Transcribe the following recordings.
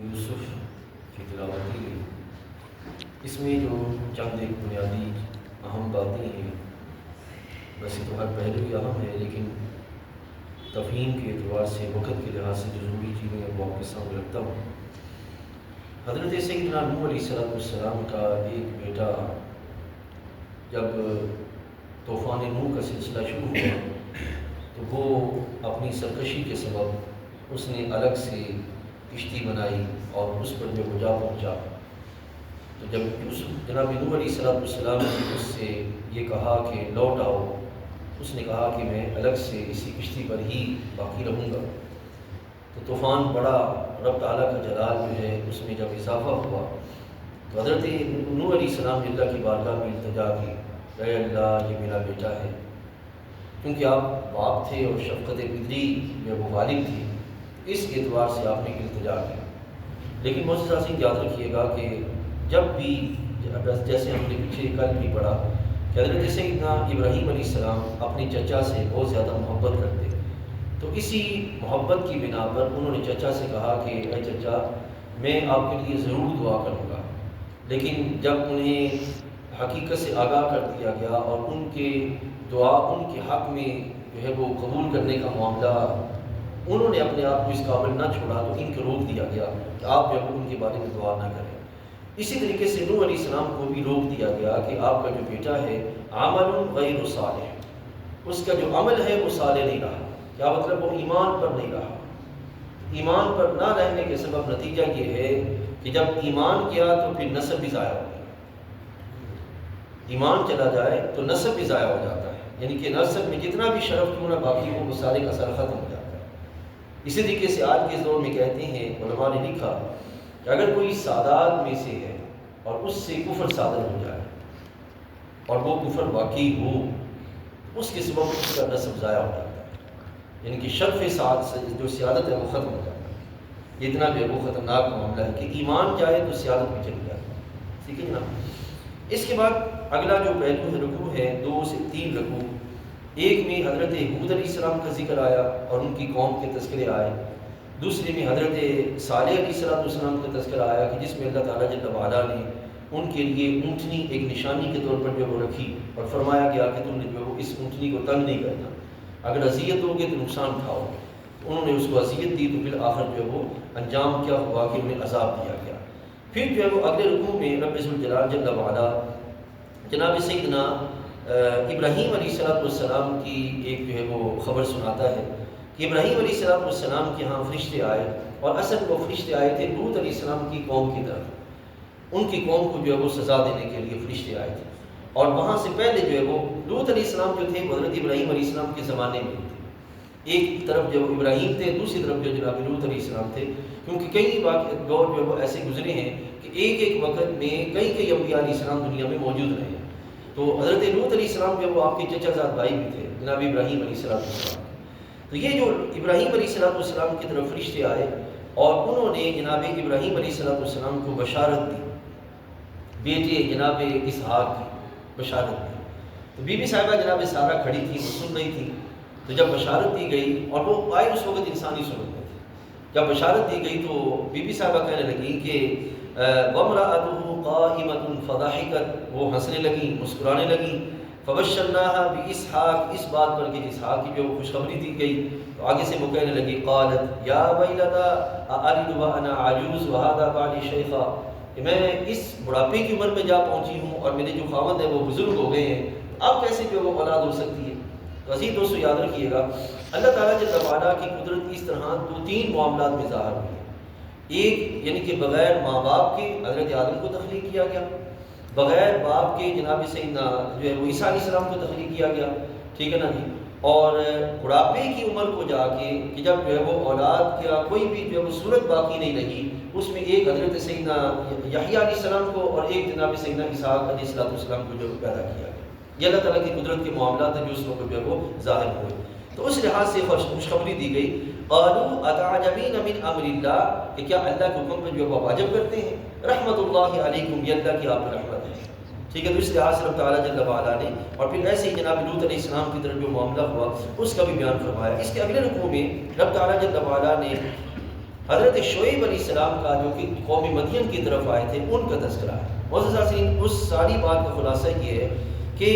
یوسف کی تلاوت کی گئی۔ اس میں جو چند ایک بنیادی اہم باتیں ہیں، ویسے تو ہر پہلو ہی اہم ہے، لیکن تفہیم کے اعتبار سے وقت کے لحاظ سے جو ضروری چیزیں ہیں وہ آپ کے سامنے رکھتا ہوں۔ حضرت سیدنا نوح علیہ السلام کا ایک بیٹا جب طوفان نوح کا سلسلہ شروع ہوا تو وہ اپنی سرکشی کے سبب اس نے الگ سے کشتی بنائی اور اس پر جب وہ جا پہنچا تو جب جناب نوح علیہ السلام نے اس سے یہ کہا کہ لوٹ آؤ، اس نے کہا کہ میں الگ سے اسی کشتی پر ہی باقی رہوں گا۔ تو طوفان بڑا، رب تعالیٰ کا جلال جو ہے اس میں جب اضافہ ہوا تو حضرت نوح علیہ السلام نے اللہ کی بارگاہ میں التجا کی، اے اللہ یہ میرا بیٹا ہے، کیونکہ آپ باپ تھے اور شفقت پدری میں وہ غالب تھی، اس اعتبار سے آپ نے التجا کی۔ لیکن معزز حضرات یاد رکھیے گا کہ جب بھی جیسے ہم نے پیچھے کل بھی پڑھا کہ حضرت سیدنا ابراہیم علیہ السلام اپنے چچا سے بہت زیادہ محبت کرتے، تو اسی محبت کی بنا پر انہوں نے چچا سے کہا کہ اے چچا میں آپ کے لیے ضرور دعا کروں گا، لیکن جب انہیں حقیقت سے آگاہ کر دیا گیا اور ان کے دعا ان کے حق میں جو ہے وہ قبول کرنے کا معاملہ انہوں نے اپنے آپ کو اس قابل نہ چھوڑا تو ان کو روک دیا گیا کہ آپ جو ہے ان کے بارے میں دعا نہ کریں۔ اسی طریقے سے نوح علیہ السلام کو بھی روک دیا گیا کہ آپ کا جو بیٹا ہے عمل غیر صالح، اس کا جو عمل ہے وہ صالح نہیں رہا۔ کیا مطلب؟ وہ ایمان پر نہیں رہا۔ ایمان پر نہ رہنے کے سبب نتیجہ یہ ہے کہ جب ایمان کیا تو پھر نسب بھی ضائع ہو گیا۔ ایمان چلا جائے تو نسب بھی ضائع ہو جاتا ہے، یعنی کہ نسب میں جتنا بھی شرف کیوں نہ باقی ہو وہ سارے کا سر ختم ہو جاتا ہے۔ اسی طریقے سے آج کے اس دور میں کہتے ہیں، علماء نے لکھا کہ اگر کوئی سادات میں سے ہے اور اس سے کفر صادر ہو جائے اور وہ کفر واقعی ہو، اس کے سبب اس کا نسب ضائع ہو جاتا ہے، یعنی کہ شرف جو سیادت ہے وہ ختم ہو جاتا ہے۔ یہ اتنا بھی وہ خطرناک معاملہ ہے کہ ایمان جائے تو سیادت بھی چلی جاتی ہے۔ ٹھیک ہے جناب؟ اس کے بعد اگلا جو پہلو ہے رکوع ہے، 2 سے 3 رکوع۔ ایک میں حضرت ہود علیہ السلام کا ذکر آیا اور ان کی قوم کے تذکرے آئے، دوسرے میں حضرت صالح علیہ السلام کا تذکرہ آیا کہ جس میں اللہ تعالیٰ جل وعلا نے ان کے لیے اونٹنی ایک نشانی کے طور پر جو وہ رکھی اور فرمایا گیا کہ تم نے جو اس اونٹنی کو تنگ نہیں کرنا، اگر اذیت ہوگی تو نقصان کھاؤ۔ انہوں نے اس کو اذیت دی تو بالآخر جو وہ انجام کیا ہوا کہ انہیں عذاب دیا گیا۔ پھر جو ہے وہ اگلے رکوع میں رب ذوالجلال جل وعلا جناب سیدنا ابراہیم علیہ السلام کی ایک جو ہے وہ خبر سناتا ہے کہ ابراہیم علیہ السلام کے ہاں فرشتے آئے، اور اصل وہ فرشتے آئے تھے لوط علیہ السلام کی قوم کی طرف، ان کی قوم کو جو ہے وہ سزا دینے کے لیے فرشتے آئے تھے، اور وہاں سے پہلے جو ہے وہ لوط علیہ السلام جو تھے حضرت ابراہیم علیہ السلام کے زمانے میں تھے۔ ایک طرف جو ابراہیم تھے، دوسری طرف جو جناب لوط علیہ السلام تھے، کیونکہ کئی دور جو ہے وہ ایسے گزرے ہیں کہ ایک وقت میں کئی انبیاء علیہ السلام دنیا میں موجود رہے ہیں۔ تو حضرت لوط علیہ السلام جو وہ آپ کے چچا زاد بھائی بھی تھے جناب ابراہیم علیہ السلام۔ تو یہ جو ابراہیم علیہ السلام کی طرف فرشتے آئے اور انہوں نے جناب ابراہیم علیہ السلام کو بشارت دی، بیٹے جناب اسحاق کی بشارت دی۔ تو بی بی صاحبہ جناب سارہ کھڑی تھی، وہ سن رہی تھی، تو جب بشارت دی گئی، اور وہ آئے اس وقت انسانی صورت میں تھی، جب بشارت دی گئی تو بی بی صاحبہ کہنے لگی کہ وامرأتہ قائمۃ فضحکت، وہ ہنسنے لگیں، مسکرانے لگیں، فبشرناہا باسحاق، اس بات پر کہ اسحاق کی جو خوشخبری دی گئی، تو آگے سے وہ کہنے لگی قالت یا ویلتا االد وانا عجوز وہذا بعلی شیخا، کہ میں اس بڑھاپے کی عمر میں جا پہنچی ہوں اور میرے جو خاوند ہیں وہ بزرگ ہو گئے ہیں، تو اب کیسے جو وہ اولاد ہو سکتی ہے؟ تو عزیز دوستو یاد رکھیے گا اللہ تعالیٰ جل وعلا کی قدرت اس طرح 2-3 معاملات میں ظاہر ہوئی ہے۔ ایک یعنی کہ بغیر ماں باپ کے حضرت آدم کو تخلیق کیا گیا، بغیر باپ کے جناب سیدنا جو ہے وہ عیسیٰ علیہ السلام کو تخلیق کیا گیا، ٹھیک ہے نا جی، اور بڑھاپے کی عمر کو جا کے کہ جب جو ہے وہ اولاد کا کوئی بھی جو ہے وہ صورت باقی نہیں رہی، اس میں ایک حضرت سیدنا یحییٰ علیہ السلام کو اور ایک جناب سیدنا اسحاق علیہ السلام کو جو پیدا کیا گیا۔ یہ اللہ تعالیٰ کی قدرت کے معاملات ہیں جو اس وقت جو ہے وہ ظاہر ہوئے۔ تو اس لحاظ سے خوشخبری دی گئی، قالوا اتعجبین من امر اللہ، کہ کیا اللہ کے حکم پہ جو وہ واجب کرتے ہیں، رحمت اللہ علیکم، یہ اللہ کی آپ پر رحمت ہے۔ ٹھیک ہے، تو اس لحاظ سے رب تعالیٰ جل وعلا نے، اور پھر ایسے ہی جناب لوط علیہ السلام کی طرف جو معاملہ ہوا اس کا بھی بیان فرمایا۔ اس کے اگلے رکوع میں رب تعالیٰ جل وعلا نے حضرت شعیب علیہ السلام کا جو کہ قوم مدین کی طرف آئے تھے ان کا تذکرہ ہے۔ معزز حاضرین، اس ساری بات کا خلاصہ یہ ہے کہ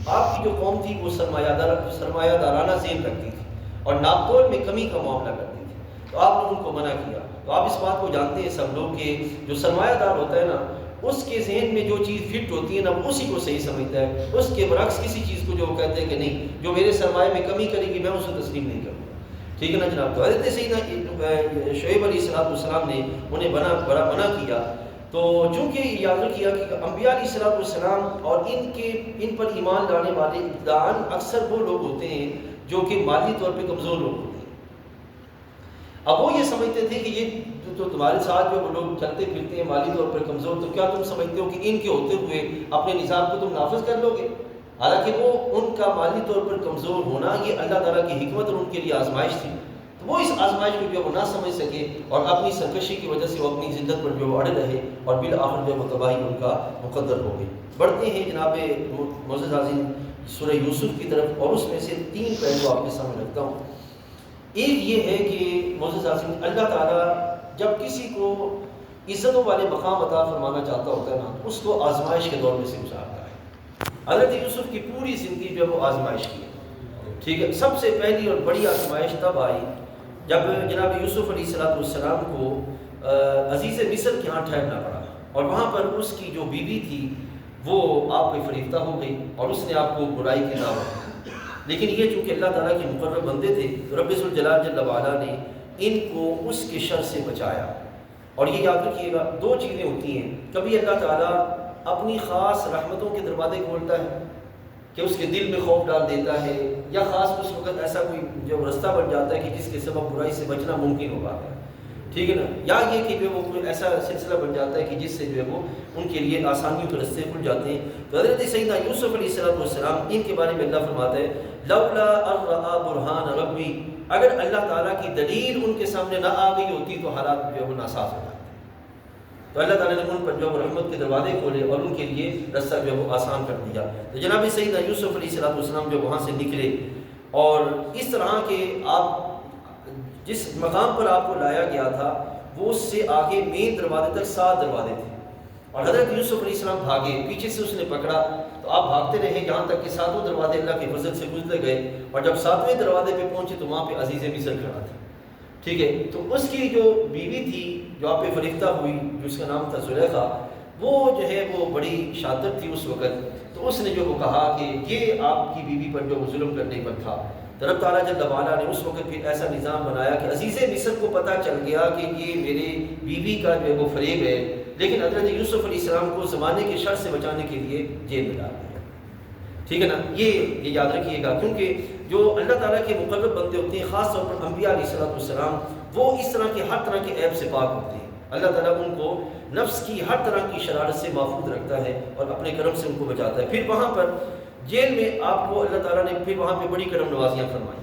آپ کی جو قوم تھی وہ سرمایہ دارانہ ذہن رکھتی تھی اور ناپتول میں کمی کا معاملہ کرتی تھی، تو آپ نے ان کو منع کیا۔ تو آپ اس بات کو جانتے ہیں سب لوگ کہ جو سرمایہ دار ہوتا ہے نا، اس کے ذہن میں جو چیز فٹ ہوتی ہے نا، وہ اسی کو صحیح سمجھتا ہے، اس کے برعکس کسی چیز کو جو وہ کہتے ہیں کہ نہیں، جو میرے سرمایہ میں کمی کرے گی میں اسے تسلیم نہیں کروں گا۔ ٹھیک ہے نا جناب؟ تو حضرت سیدنا شعیب علیہ السلام نے انہیں بڑا منع کیا۔ تو چونکہ یاد رکھیے کہ انبیاء علیہ السلام اور ان پر ایمان لانے والے ابتداءً اکثر وہ لوگ ہوتے ہیں جو کہ مالی طور پہ کمزور لوگ ہوتے ہیں۔ اب وہ یہ سمجھتے تھے کہ یہ تو تمہارے ساتھ جو لوگ چلتے پھرتے ہیں مالی طور پر کمزور، تو کیا تم سمجھتے ہو کہ ان کے ہوتے ہوئے اپنے نظام کو تم نافذ کر لو گے؟ حالانکہ وہ ان کا مالی طور پر کمزور ہونا یہ اللہ تعالیٰ کی حکمت اور ان کے لیے آزمائش تھی۔ تو وہ اس آزمائش کو جو وہ نہ سمجھ سکے اور اپنی سرکشی کی وجہ سے وہ اپنی زندت پر جو اڑے رہے اور بالآخر جو وہ تباہی ان کا مقدر ہو گئی۔ بڑھتے ہیں جناب معزز حاضرین سورہ یوسف کی طرف، اور اس میں سے 3 پہلو آپ کے سامنے رکھتا ہوں۔ ایک یہ ہے کہ معزز حاضرین، اللہ تعالیٰ جب کسی کو عزتوں والے مقام عطا فرمانا چاہتا ہوتا ہے نا، اس کو آزمائش کے دور میں سے گزارتا ہے۔ حضرت یوسف کی پوری زندگی جو وہ آزمائش کی ہے، ٹھیک ہے۔ سب سے پہلی اور بڑی آزمائش تب آئی جب جناب یوسف علیہ السلام کو عزیز مصر کے ہاں ٹھہرنا پڑا، اور وہاں پر اس کی جو بیوی تھی وہ آپ پہ فریفتہ ہو گئی اور اس نے آپ کو برائی کی دعوت دی۔ لیکن یہ چونکہ اللہ تعالیٰ کے مقرر بندے تھے تو رب ذوالجلال جل وعلا نے ان کو اس کے شر سے بچایا۔ اور یہ یاد رکھیے گا، 2 چیزیں ہوتی ہیں، کبھی اللہ تعالیٰ اپنی خاص رحمتوں کے دروازے کھولتا ہے کہ اس کے دل میں خوف ڈال دیتا ہے، یا خاص اس وقت ایسا کوئی جو رستہ بن جاتا ہے کہ جس کے سبب برائی سے بچنا ممکن ہو پاتا ہے، ٹھیک ہے نا، یا یہ کہ جو وہ کوئی ایسا سلسلہ بن جاتا ہے کہ جس سے جو ہے وہ ان کے لیے آسانیوں کے رستے کھل جاتے ہیں۔ تو حضرت سیدنا یوسف علیہ السلام ان کے بارے میں اللہ فرماتا ہے لولا ان رأى برہان ربی، اگر اللہ تعالیٰ کی دلیل ان کے سامنے نہ آ گئی ہوتی تو حالات جو ہے وہ ناساز ہو جاتے۔ تو اللہ تعالیٰ نے ان پر جو رحمت کے دروازے کھولے اور ان کے لیے رستہ جو ہے وہ آسان کر دیا۔ تو جناب سیدنا یوسف علیہ السلام جو وہاں سے نکلے، اور اس طرح کے آپ جس مقام پر آپ کو لایا گیا تھا وہ اس سے آگے مین دروازے تک 7 دروازے تھے، اور حضرت یوسف علیہ السلام بھاگے، پیچھے سے اس نے پکڑا، تو آپ بھاگتے رہے یہاں تک کہ 7 دروازے اللہ کے فضل سے گزرتے گئے، اور جب 7ویں دروازے پہ پہنچے تو وہاں پہ عزیز مصر کھڑا تھا، ٹھیک ہے۔ تو اس کی جو بیوی تھی جو آپ پہ فریفتہ ہوئی، جس کا نام تھا زلیخا، وہ جو ہے وہ بڑی شاطر تھی اس وقت، تو اس نے جو وہ کہا کہ یہ آپ کی بیوی پر جو ظلم کرنے پر تھا۔ تو رب تعالیٰ جل وعلا نے اس وقت پھر ایسا نظام بنایا کہ عزیز مصر کو پتہ چل گیا کہ یہ میرے بیوی کا جو ہے وہ فریب ہے، لیکن حضرت یوسف علیہ السلام کو زمانے کے شر سے بچانے کے لیے جیل میں ڈال دیا، ٹھیک ہے نا۔ یہ یاد رکھیے گا، کیونکہ جو اللہ تعالیٰ کے مقرب بندے ہوتے ہیں، خاص طور پر انبیاء علیہ السلام، وہ اس طرح کے ہر طرح کے عیب سے پاک ہوتے ہیں۔ اللہ تعالیٰ ان کو نفس کی ہر طرح کی شرارت سے محفوظ رکھتا ہے اور اپنے کرم سے ان کو بچاتا ہے۔ پھر وہاں پر جیل میں آپ کو اللہ تعالیٰ نے پھر وہاں پہ بڑی کرم نوازیاں فرمائی۔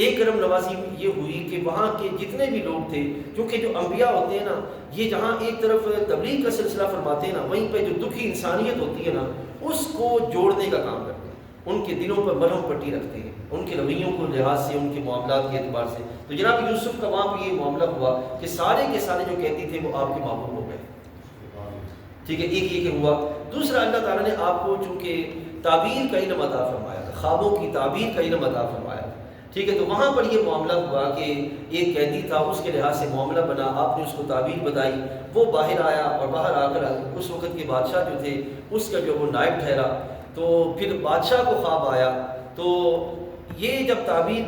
ایک کرم نوازی یہ ہوئی کہ وہاں کے جتنے بھی لوگ تھے، کیونکہ جو انبیاء ہوتے ہیں نا، یہ جہاں ایک طرف تبلیغ کا سلسلہ فرماتے ہیں نا، وہیں پہ جو دکھی انسانیت ہوتی ہے نا، اس کو جوڑنے کا کام کرتے ہیں، ان کے دلوں پر مرہم پٹی رکھتے ہیں، ان کے رویوں کو لحاظ سے، ان کے معاملات کے اعتبار سے۔ تو جناب یوسف کا وہاں پہ یہ معاملہ ہوا کہ سارے کے سارے جو کہتے تھے وہ آپ کے محبوب ہو گئے، ٹھیک ہے۔ ایک یہ کہ ہوا۔ دوسرا، اللہ تعالیٰ نے آپ کو چونکہ تعبیر کا علم عطا فرمایا تھا، خوابوں کی تعبیر کا علم عطا فرمایا تھا، ٹھیک ہے۔ تو وہاں پر یہ معاملہ ہوا کہ ایک قیدی تھا، اس کے لحاظ سے معاملہ بنا، آپ نے اس کو تعبیر بتائی، وہ باہر آیا، اور باہر آ کر اس وقت کے بادشاہ جو تھے اس کا جو وہ نائب ٹھہرا۔ تو پھر بادشاہ کو خواب آیا، تو یہ جب تعبیر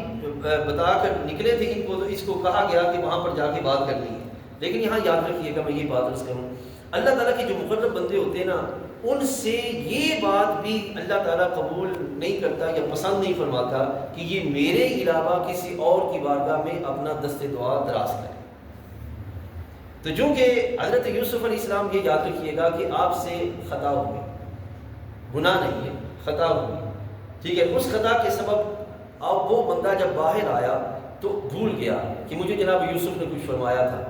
بتا کر نکلے تھے ان کو، تو اس کو کہا گیا کہ وہاں پر جا کے بات کرنی ہے۔ لیکن یہاں یاد رکھیے گا، میں یہ بات عرض کروں، اللہ تعالیٰ کے جو مقرب بندے ہوتے ہیں نا، ان سے یہ بات بھی اللہ تعالیٰ قبول نہیں کرتا یا پسند نہیں فرماتا کہ یہ میرے علاوہ کسی اور کی بارگاہ میں اپنا دست دعا دراز کرے۔ تو چونکہ حضرت یوسف علیہ السلام یہ یاد رکھیے گا کہ آپ سے خطا ہوئی، گناہ نہیں ہے، خطا ہوئی، ٹھیک ہے۔ اس خطا کے سبب اب وہ بندہ جب باہر آیا تو بھول گیا کہ مجھے جناب یوسف نے کچھ فرمایا تھا۔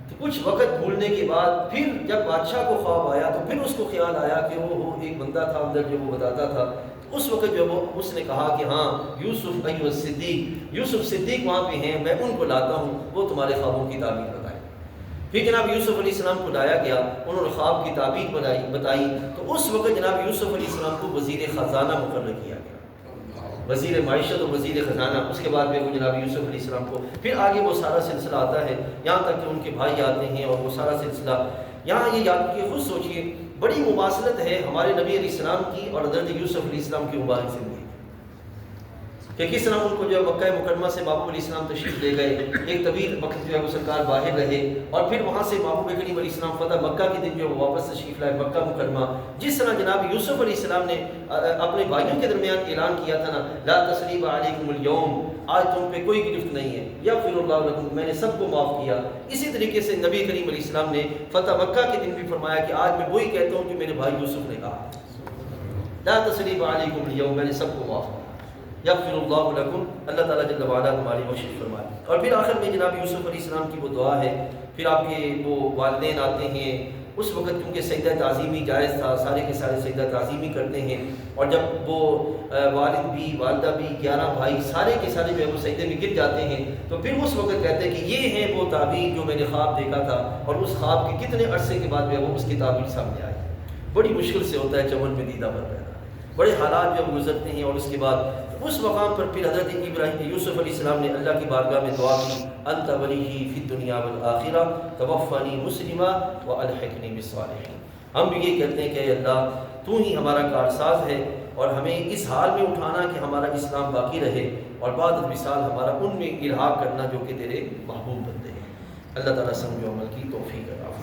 تو کچھ وقت بھولنے کے بعد پھر جب بادشاہ کو خواب آیا تو پھر اس کو خیال آیا کہ وہ ایک بندہ تھا اندر جو وہ بتاتا تھا اس وقت جو وہ اس نے کہا کہ ہاں یوسف ایھا الصدیق، یوسف صدیق وہاں پہ ہیں، میں ان کو لاتا ہوں، وہ تمہارے خوابوں کی تعبیر بتائیں۔ پھر جناب یوسف علیہ السلام کو لایا گیا، انہوں نے خواب کی تعبیر بتائی، تو اس وقت جناب یوسف علیہ السلام کو وزیر خزانہ مقرر کیا گیا، وزیر معیشت اور وزیر خزانہ۔ اس کے بعد وہ جناب یوسف علیہ السلام کو پھر آگے وہ سارا سلسلہ آتا ہے، یہاں تک کہ ان کے بھائی آتے ہیں اور وہ سارا سلسلہ یہاں یہ یاد کہ خود سوچئے بڑی مماثلت ہے ہمارے نبی علیہ السلام کی اور حضرت یوسف علیہ السلام کی مبارک زندگی کہ کس طرح ان کو جو مکہ مکرمہ سے محبوب علیہ السلام تشریف لے گئے، ایک طویل وقت جو ہے وہ سرکار باہر رہے، اور پھر وہاں سے محبوب کریم علیہ السلام فتح مکہ کے دن جو وہ واپس تشریف لائے مکہ مکرمہ۔ جس طرح جناب یوسف علیہ السلام نے اپنے بھائیوں کے درمیان اعلان کیا تھا نا، لا تثریب علیکم اليوم، آج تم پہ کوئی گرفت نہیں ہے، یغفر اللہ لکم، میں نے سب کو معاف کیا۔ اسی طریقے سے نبی کریم علیہ السلام نے فتح مکہ کے دن بھی فرمایا کہ آج میں وہی کہتا ہوں جو میرے بھائی یوسف نے کہا، لا تثریب علیکم اليوم، میں نے سب کو معاف کیا، یغفر اللہ لکم، اللہ تعالیٰ جل وعلا تمہاری بخشش فرمائے۔ اور پھر آخر میں جناب یوسف علیہ السلام کی وہ دعا ہے، پھر آپ کے وہ والدین آتے ہیں، اس وقت کیونکہ سجدہ تعظیمی جائز تھا، سارے کے سارے سجدہ تعظیمی کرتے ہیں، اور جب وہ والد بھی والدہ بھی 11 بھائی سارے کے سارے جو ہے وہ سجدے میں گر جاتے ہیں، تو پھر اس وقت کہتے ہیں کہ یہ ہے وہ تعبیر جو میں نے خواب دیکھا تھا، اور اس خواب کے کتنے عرصے کے بعد جو ہے وہ اس کی تعبیر سامنے آئی۔ بڑی مشکل سے ہوتا ہے چمن میں دیدہ پر پیدا، بڑے حالات جب گزرتے ہیں، اور اس کے بعد اس مقام پر پھر حضرت ابراہیم یوسف علیہ السلام نے اللہ کی بارگاہ میں دعا کی، انت ولی فی الدنیا والآخرہ توفنی مسلما والحقنی بالصالحین۔ ہم بھی یہ کہتے ہیں کہ اے اللہ تو ہی ہمارا کارساز ہے، اور ہمیں اس حال میں اٹھانا کہ ہمارا اسلام باقی رہے، اور بعد الوصال ہمارا ان میں الحاق کرنا جو کہ تیرے محبوب بندے ہیں۔ اللہ تعالیٰ سمجھ و عمل کی توفیق عطا